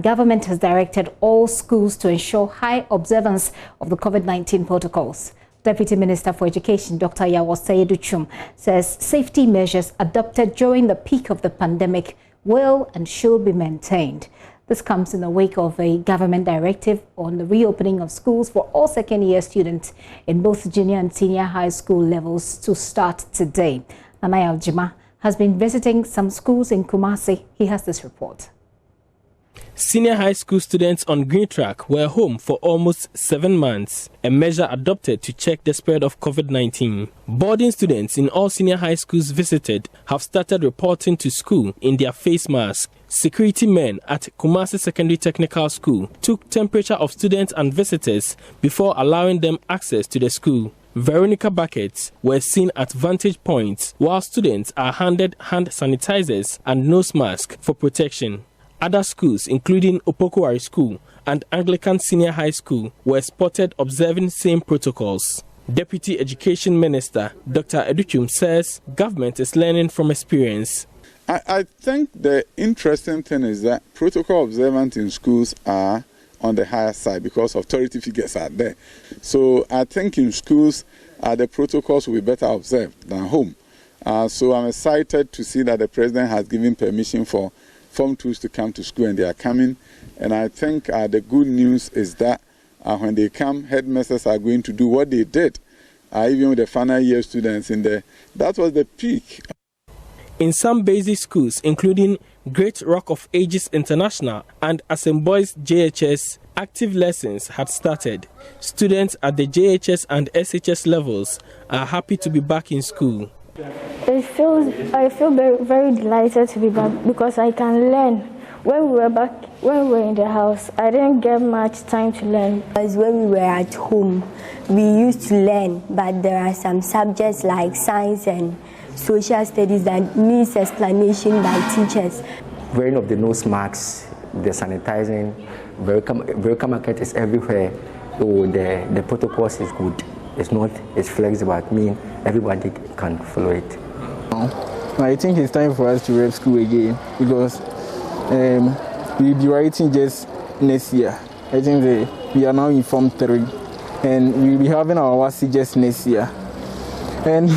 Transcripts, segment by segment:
Government has directed all schools to ensure high observance of the COVID-19 protocols. Deputy Minister for Education, Dr. Yawoseyeduchum, says safety measures adopted during the peak of the pandemic will and should be maintained. This comes in the wake of a government directive on the reopening of schools for all second-year students in both junior and senior high school levels to start today. Nanaya Ojima has been visiting some schools in Kumasi. He has this report. Senior high school students on Green Track were home for almost 7 months, a measure adopted to check the spread of COVID-19. Boarding students in all senior high schools visited have started reporting to school in their face masks. Security men at Kumasi Secondary Technical School took temperature of students and visitors before allowing them access to the school. Veronica buckets were seen at vantage points while students are handed hand sanitizers and nose masks for protection. Other schools, including Opokwari School and Anglican Senior High School, were spotted observing same protocols. Deputy Education Minister Dr. Educhum says government is learning from experience. I think the interesting thing is that protocol observance in schools are on the higher side because authority figures are there. So I think in schools the protocols will be better observed than home. So I'm excited to see that the President has given permission for Form 2s to come to school, and they are coming. And I think the good news is that when they come, headmasters are going to do what they did, even with the final year students in there. That was the peak. In some basic schools, including Great Rock of Ages International and Assemboys JHS, active lessons had started. Students at the JHS and SHS levels are happy to be back in school. I feel very delighted to be back because I can learn. When we were in the house, I didn't get much time to learn. Because when we were at home, we used to learn, but there are some subjects like science and social studies that needs explanation by teachers. Wearing of the nose masks, the sanitizing, Verica market is everywhere. So the protocols is good. It's flexible. I mean, everybody can follow it. I think it's time for us to rep school again because we'll be writing just next year. I think we are now in Form 3 and we'll be having our WASI just next year. And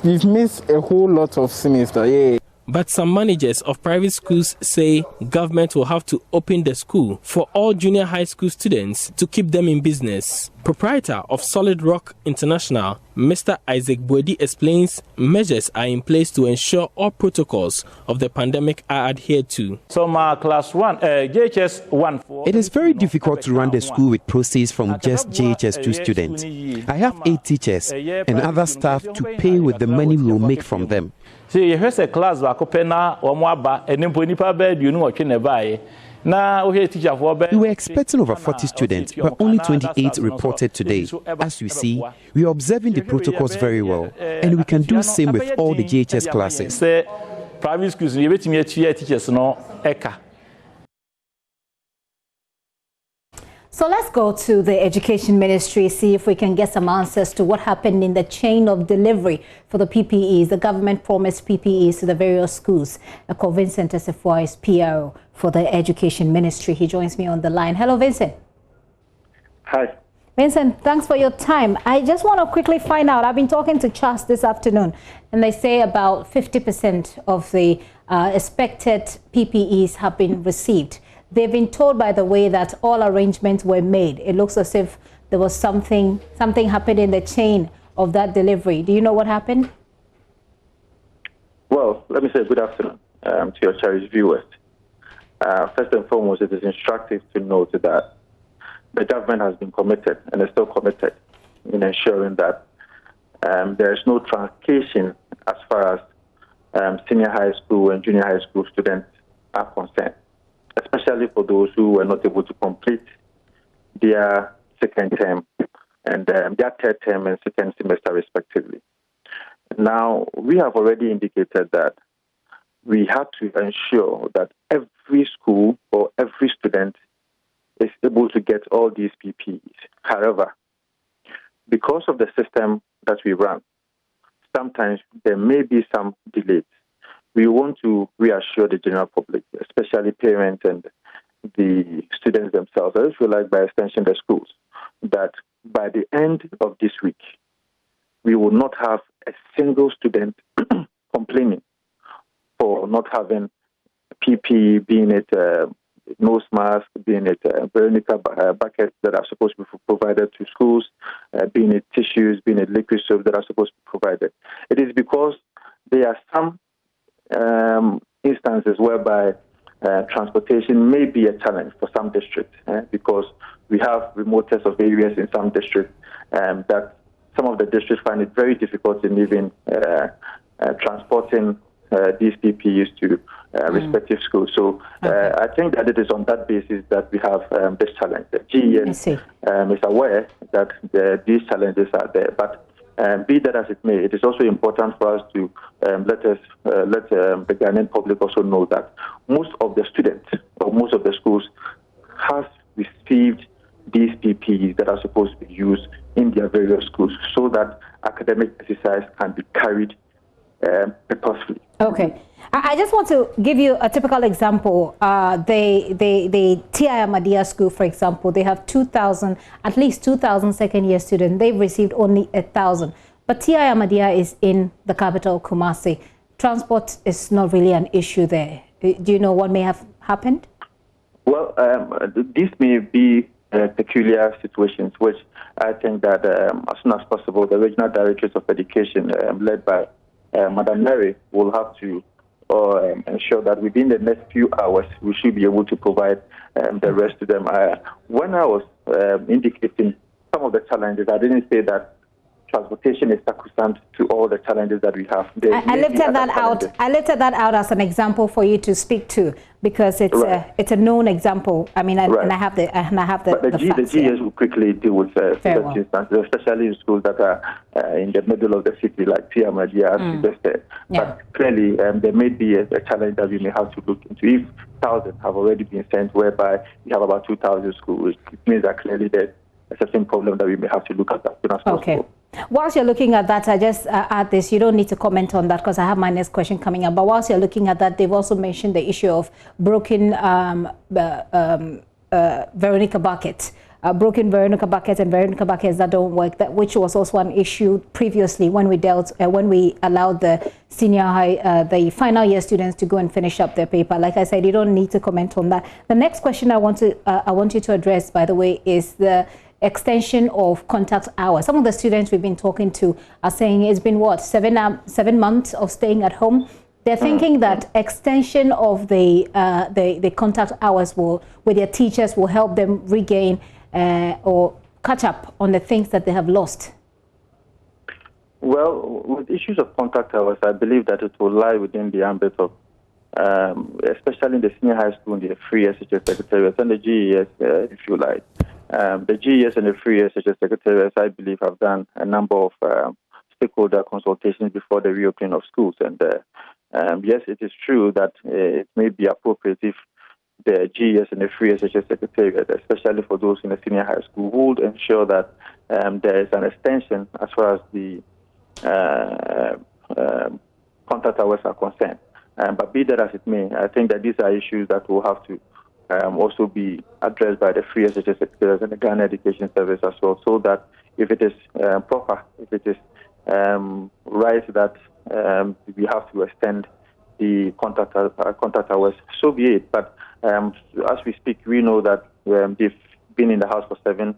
we've missed a whole lot of semester. Yeah. But some managers of private schools say government will have to open the school for all junior high school students to keep them in business. Proprietor of Solid Rock International, Mr. Isaac Boedi, explains measures are in place to ensure all protocols of the pandemic are adhered to. So class 1, JHS 1. It is very difficult to run the school with proceeds from just JHS 2 students. I have 8 teachers and other staff to pay with the money we will make from them. See, you have a class wakopena or mwaba and nipa bed you know never. Now we were expecting over 40 students, but only 28 reported today. As you see, we are observing the protocols very well, and we can do the same with all the JHS classes. Private schools, you teachers no eka. So let's go to the Education Ministry, see if we can get some answers to what happened in the chain of delivery for the PPEs. The government promised PPEs to the various schools. Vincent Esefua is PRO for the Education Ministry. He joins me on the line. Hello, Vincent. Hi. Vincent, thanks for your time. I just want to quickly find out, I've been talking to CHAS this afternoon, and they say about 50% of the expected PPEs have been received. They've been told, by the way, that all arrangements were made. It looks as if there was something happened in the chain of that delivery. Do you know what happened? Well, let me say good afternoon to your cherished viewers. First and foremost, it is instructive to note that the government has been committed and is still committed in ensuring that there is no truncation as far as senior high school and junior high school students are concerned, especially for those who were not able to complete their second term and their third term and second semester respectively. Now, we have already indicated that we have to ensure that every school or every student is able to get all these PPEs. However, because of the system that we run, sometimes there may be some delays. we want to reassure the general public, especially parents and the students themselves, I feel like by extension the schools, that by the end of this week, we will not have a single student complaining for not having PPE, being it nose mask, being it Veronica buckets that are supposed to be provided to schools, being it tissues, being it liquid soap that are supposed to be provided. It is because there are some instances whereby transportation may be a challenge for some districts because we have remote tests of areas in some districts that some of the districts find it very difficult in even transporting these PPEs to respective schools. So I think that it is on that basis that we have this challenge. The GES is aware that these challenges are there, but be that as it may, it is also important for us to let the Ghanaian public also know that most of the students or most of the schools have received these PPEs that are supposed to be used in their various schools so that academic exercise can be carried purposefully. Okay. I just want to give you a typical example. The TI Ahmadiyya School, for example, they have 2,000, at least 2,000 second-year students. They've received only 1,000. But TI Ahmadiyya is in the capital, Kumasi. Transport is not really an issue there. Do you know what may have happened? Well, this may be peculiar situations, which I think that as soon as possible, the Regional Directorate of Education, led by Madam Mary, will have to ensure that within the next few hours, we should be able to provide the rest to them. When I was indicating some of the challenges, I didn't say that transportation is sacrosanct to all the challenges that we have. I lifted that out. I lifted that out as an example for you to speak to because it's a known example. I mean, and I have the But the GES will quickly deal with such instances, especially in schools that are in the middle of the city, like TI Ahmadiyya, as you just said. But clearly, there may be a challenge that we may have to look into. If 1,000 have already been sent, whereby we have about 2,000 schools, it means that clearly there's a certain problem that we may have to look at as soon as possible. Whilst you're looking at that, I just add this. You don't need to comment on that because I have my next question coming up. But whilst you're looking at that, they've also mentioned the issue of broken Veronica buckets. Broken Veronica buckets and Veronica buckets that don't work, which was also an issue previously when we allowed the senior high, the final year students to go and finish up their paper. Like I said, you don't need to comment on that. The next question I want you to address, by the way, is the extension of contact hours. Some of the students we've been talking to are saying it's been what, 7 months of staying at home. They're thinking that extension of the contact hours with their teachers will help them regain or catch up on the things that they have lost. Well, with issues of contact hours, I believe that it will lie within the ambit of, especially in the senior high school, the free SHS secretariats and the GES, if you like. The GES and the free SHS secretariats, I believe, have done a number of stakeholder consultations before the reopening of schools. And yes, it is true that it may be appropriate if the GES and the free SHS secretariat, especially for those in the senior high school, would ensure that there is an extension as far as the contact hours are concerned. But be that as it may, I think that these are issues that will have to also be addressed by the free SHS secretariat and the Ghana Education Service as well, so that if it is proper, if it is right that we have to extend the contact hours, so be it. But as we speak, we know that they've been in the house for 7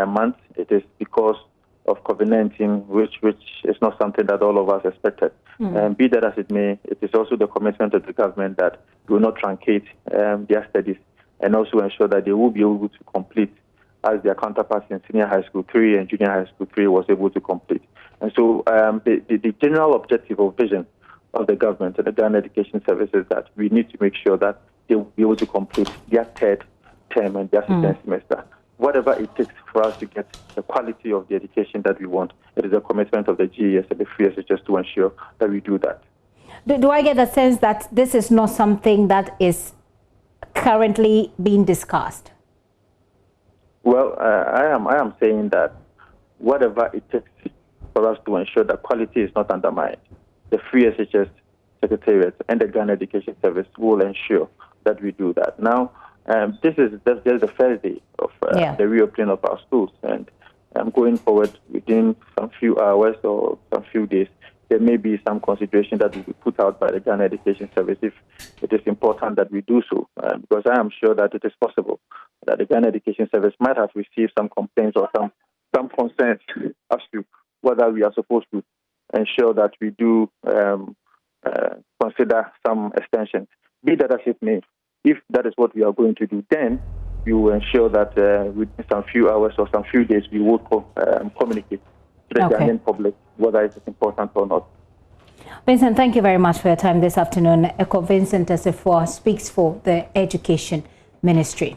months. It is because of COVID-19, which is not something that all of us expected. Be that as it may, it is also the commitment of the government that we will not truncate their studies and also ensure that they will be able to complete as their counterparts in senior high school 3 and junior high school 3 was able to complete. And so the general objective or vision of the government and the Ghana Education Service is that we need to make sure that they will be able to complete their 3rd term and their 2nd semester. Whatever it takes for us to get the quality of the education that we want, it is a commitment of the GES and the free SHS to ensure that we do that. Do I get the sense that this is not something that is currently being discussed? Well, I am saying that whatever it takes for us to ensure that quality is not undermined, the free SHS Secretariat and the Ghana Education Service will ensure that we do that. Now, that's just the first day of the reopening of our schools, and going forward within some few hours or some few days, there may be some consideration that will be put out by the Ghana Education Service if it is important that we do so, because I am sure that it is possible that the Ghana Education Service might have received some complaints or some concerns as to whether we are supposed to ensure that we do consider some extensions. Be that as it may, if that is what we are going to do, then we will ensure that within some few hours or some few days we will communicate to the Ghanaian public whether it is important or not. Vincent, thank you very much for your time this afternoon. Vincent Asifua speaks for the Education Ministry.